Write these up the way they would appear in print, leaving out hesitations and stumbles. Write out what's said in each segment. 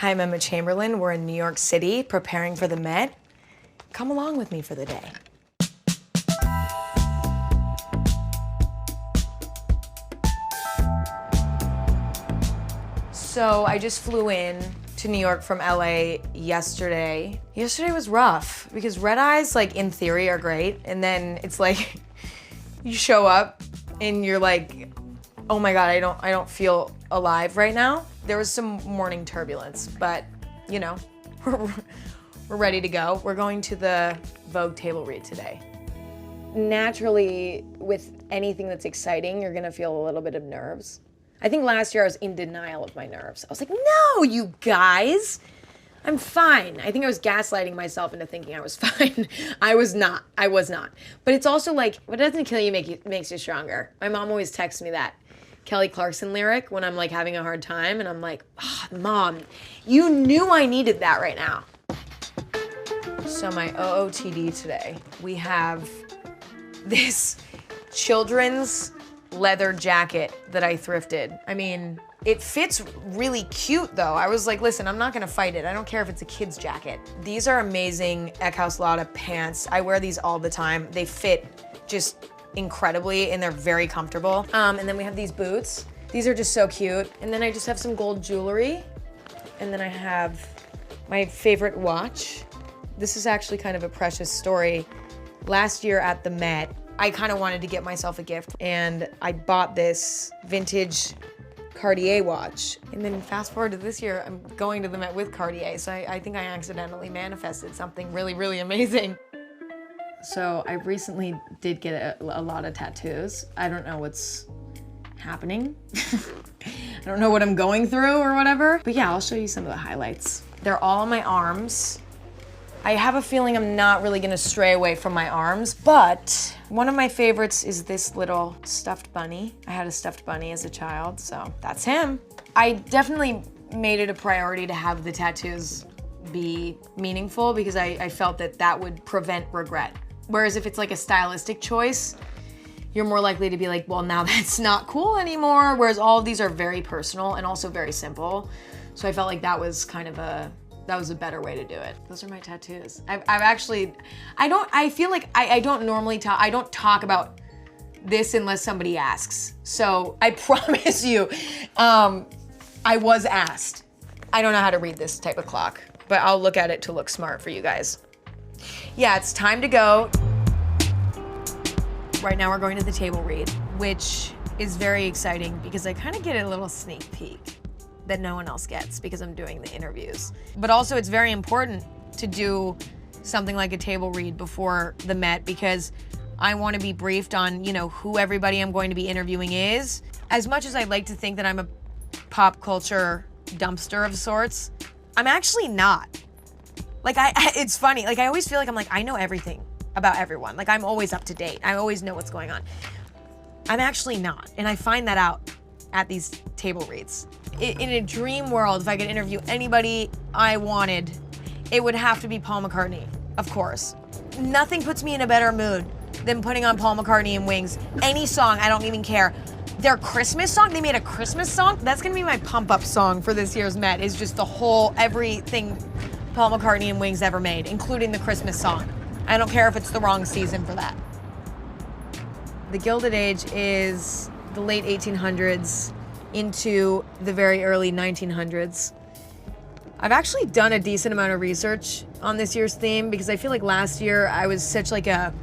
Hi, I'm Emma Chamberlain. We're in New York City preparing for the Met. Come along with me for the day. So I just flew in to New York from LA yesterday. Yesterday was rough because red eyes, like in theory, are great. And then it's like, you show up and you're like, oh my God, I don't feel alive right now. There was some morning turbulence, but you know, we're ready to go. We're going to the Vogue table read today. Naturally, with anything that's exciting, you're gonna feel a little bit of nerves. I think last year I was in denial of my nerves. I was like, no, you guys, I'm fine. I think I was gaslighting myself into thinking I was fine. I was not. But it's also like, what doesn't kill you makes you stronger. My mom always texts me that Kelly Clarkson lyric when I'm like having a hard time, and I'm like, oh, Mom, you knew I needed that right now. So my OOTD today, we have this children's leather jacket that I thrifted. I mean, it fits really cute though. I was like, listen, I'm not gonna fight it. I don't care if it's a kid's jacket. These are amazing Eckhouse Lotta pants. I wear these all the time. They fit just incredibly and they're very comfortable. And then we have these boots. These are just so cute. And then I just have some gold jewelry. And then I have my favorite watch. This is actually kind of a precious story. Last year at the Met, I kind of wanted to get myself a gift and I bought this vintage Cartier watch. And then fast forward to this year, I'm going to the Met with Cartier. So I think I accidentally manifested something really, really amazing. So I recently did get a lot of tattoos. I don't know what's happening. I don't know what I'm going through or whatever. But yeah, I'll show you some of the highlights. They're all on my arms. I have a feeling I'm not really gonna stray away from my arms, but one of my favorites is this little stuffed bunny. I had a stuffed bunny as a child, so that's him. I definitely made it a priority to have the tattoos be meaningful because I felt that that would prevent regret. Whereas if it's like a stylistic choice, you're more likely to be like, well, now that's not cool anymore. Whereas all of these are very personal and also very simple. So I felt like that was kind of that was a better way to do it. Those are my tattoos. I feel like I don't normally talk, I don't talk about this unless somebody asks. So I promise you, I was asked. I don't know how to read this type of clock, but I'll look at it to look smart for you guys. Yeah, it's time to go. Right now we're going to the table read, which is very exciting because I kind of get a little sneak peek that no one else gets because I'm doing the interviews. But also it's very important to do something like a table read before the Met because I want to be briefed on, you know, who everybody I'm going to be interviewing is. As much as I'd like to think that I'm a pop culture dumpster of sorts, I'm actually not. Like it's funny, like I always feel like I'm like, I know everything about everyone. Like I'm always up to date. I always know what's going on. I'm actually not, and I find that out at these table reads. In a dream world, if I could interview anybody I wanted, it would have to be Paul McCartney, of course. Nothing puts me in a better mood than putting on Paul McCartney and Wings. Any song, I don't even care. Their Christmas song, they made a Christmas song. That's gonna be my pump up song for this year's Met, is just the whole, everything Paul McCartney and Wings ever made, including the Christmas song. I don't care if it's the wrong season for that. The Gilded Age is the late 1800s into the very early 1900s. I've actually done a decent amount of research on this year's theme because I feel like last year I was such like a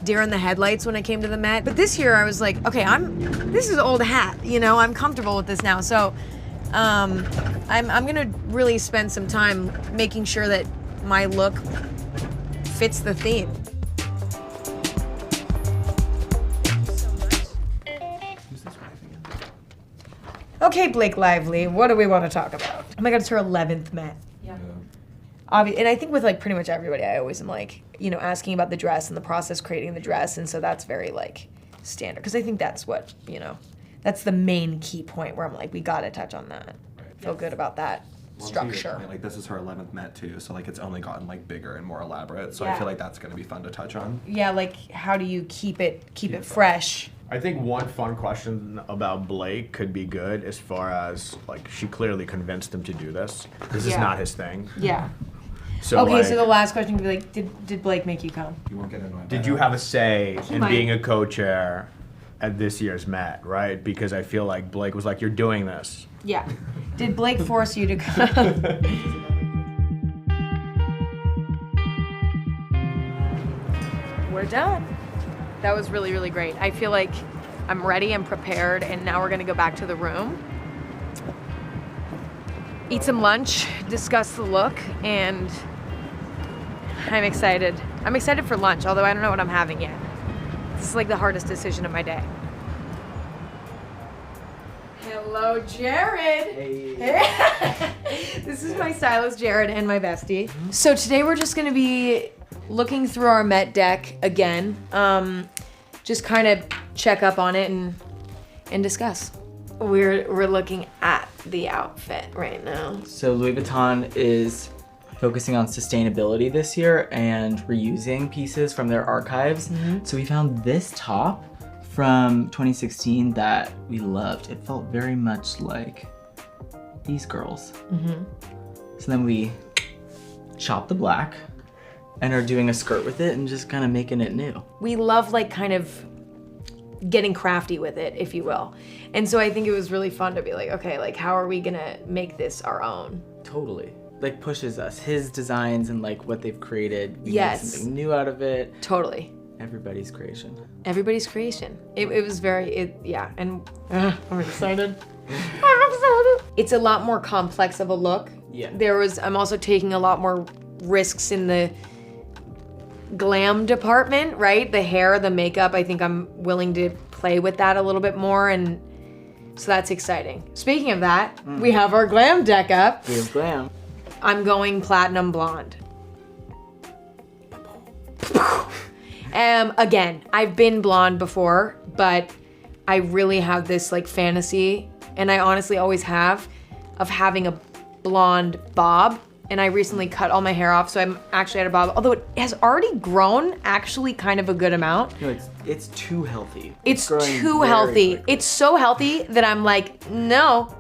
deer in the headlights when I came to the Met. But this year I was like, okay, this is old hat, you know, I'm comfortable with this now. So I'm gonna really spend some time making sure that my look fits the theme. Okay, Blake Lively, what do we want to talk about? Oh my God, it's her 11th Met. Yeah. And I think with like pretty much everybody, I always am like, you know, asking about the dress and the process creating the dress. And so that's very like standard. Because I think that's what, you know, that's the main key point where I'm like, we got to touch on that. Feel good about that. structure. Like this is her 11th Met too, so like it's only gotten like bigger and more elaborate. So Yeah. I feel like that's gonna be fun to touch on. Yeah, like how do you keep it fresh? I think one fun question about Blake could be good as far as like she clearly convinced him to do this. This is Yeah. not his thing. Yeah. So Okay, like, so the last question would be like, did Blake make you come? You won't get annoyed. did you have a say in might. being a co-chair at this year's Met, right? Because I feel like Blake was like, "You're doing this." Yeah. Did Blake force you to come? We're done. That was really, really great. I feel like I'm ready and prepared, and now we're gonna go back to the room, eat some lunch, discuss the look, and I'm excited. I'm excited for lunch, although I don't know what I'm having yet. This is like the hardest decision of my day. Hello, Jared. Hey. This is my stylist, Jared, and my bestie. So today we're just gonna be looking through our Met deck again. Just kind of check up on it and discuss. We're looking at the outfit right now. So Louis Vuitton is focusing on sustainability this year and reusing pieces from their archives. So we found this top from 2016 that we loved. It felt very much like these girls. So then we chopped the black and are doing a skirt with it and just kind of making it new. We love like kind of getting crafty with it, if you will. And so I think it was really fun to be like, okay, like how are we gonna make this our own? Totally. Like pushes us. His designs and like what they've created. We Yes. made something new out of it. Totally. Everybody's creation. Everybody's creation. It was very, yeah, and I'm excited. I'm excited. It's a lot more complex of a look. Yeah. I'm also taking a lot more risks in the glam department, right? The hair, the makeup, I think I'm willing to play with that a little bit more, and so that's exciting. Speaking of that, we have our glam deck up. We have glam. I'm going platinum blonde. Again, I've been blonde before, but I really have this like fantasy, and I honestly always have, of having a blonde bob. And I recently cut all my hair off, so I'm actually at a bob, although it has already grown actually kind of a good amount. No, it's too healthy. It's growing too very healthy. quickly. It's so healthy that I'm like, no,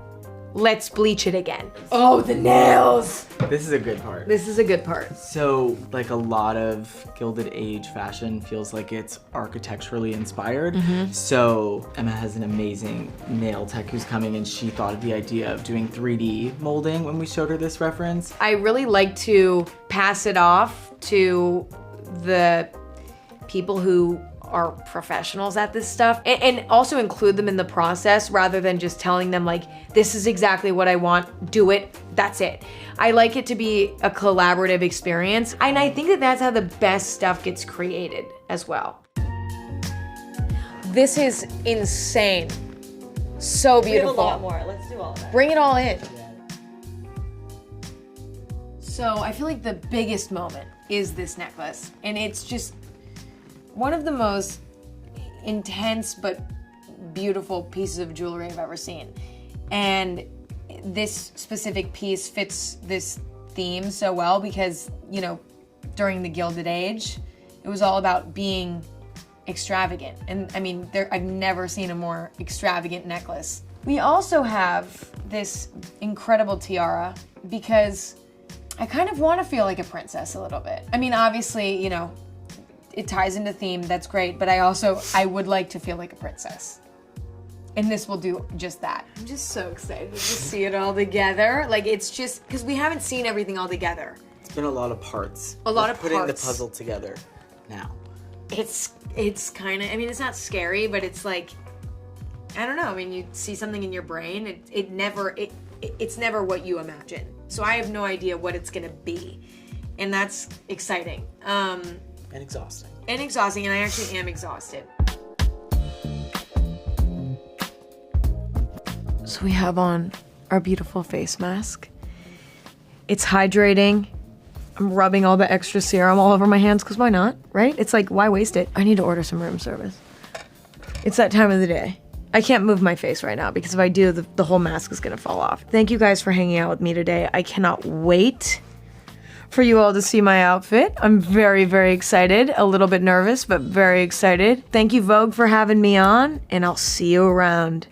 let's bleach it again. Oh, the nails. This is a good part. This is a good part. So, like a lot of Gilded Age fashion feels like it's architecturally inspired. So, Emma has an amazing nail tech who's coming, and she thought of the idea of doing 3D molding when we showed her this reference. I really like to pass it off to the people who are professionals at this stuff, and also include them in the process rather than just telling them like, this is exactly what I want, do it, that's it. I like it to be a collaborative experience, and I think that that's how the best stuff gets created as well. This is insane. So beautiful. We have a lot more. Let's do all of that. Bring it all in. So I feel like the biggest moment is this necklace, and it's just one of the most intense but beautiful pieces of jewelry I've ever seen. And this specific piece fits this theme so well because, you know, during the Gilded Age, it was all about being extravagant. And I mean, I've never seen a more extravagant necklace. We also have this incredible tiara because I kind of want to feel like a princess a little bit. I mean, obviously, you know, it ties into theme, that's great, but I would like to feel like a princess. And this will do just that. I'm just so excited to see it all together. Like, it's just, because we haven't seen everything all together. It's been a lot of parts. A lot We're of putting parts. the puzzle together now. It's kind of, I mean, it's not scary, but it's like, I don't know. I mean, you see something in your brain, it's never what you imagine. So I have no idea what it's gonna be. And that's exciting. And exhausting. And I actually am exhausted. So we have on our beautiful face mask. It's hydrating. I'm rubbing all the extra serum all over my hands, because why not, right? It's like, why waste it? I need to order some room service. It's that time of the day. I can't move my face right now because if I do, the whole mask is gonna fall off. Thank you guys for hanging out with me today. I cannot wait for you all to see my outfit. I'm very, very excited. A little bit nervous, but very excited. Thank you, Vogue, for having me on, and I'll see you around.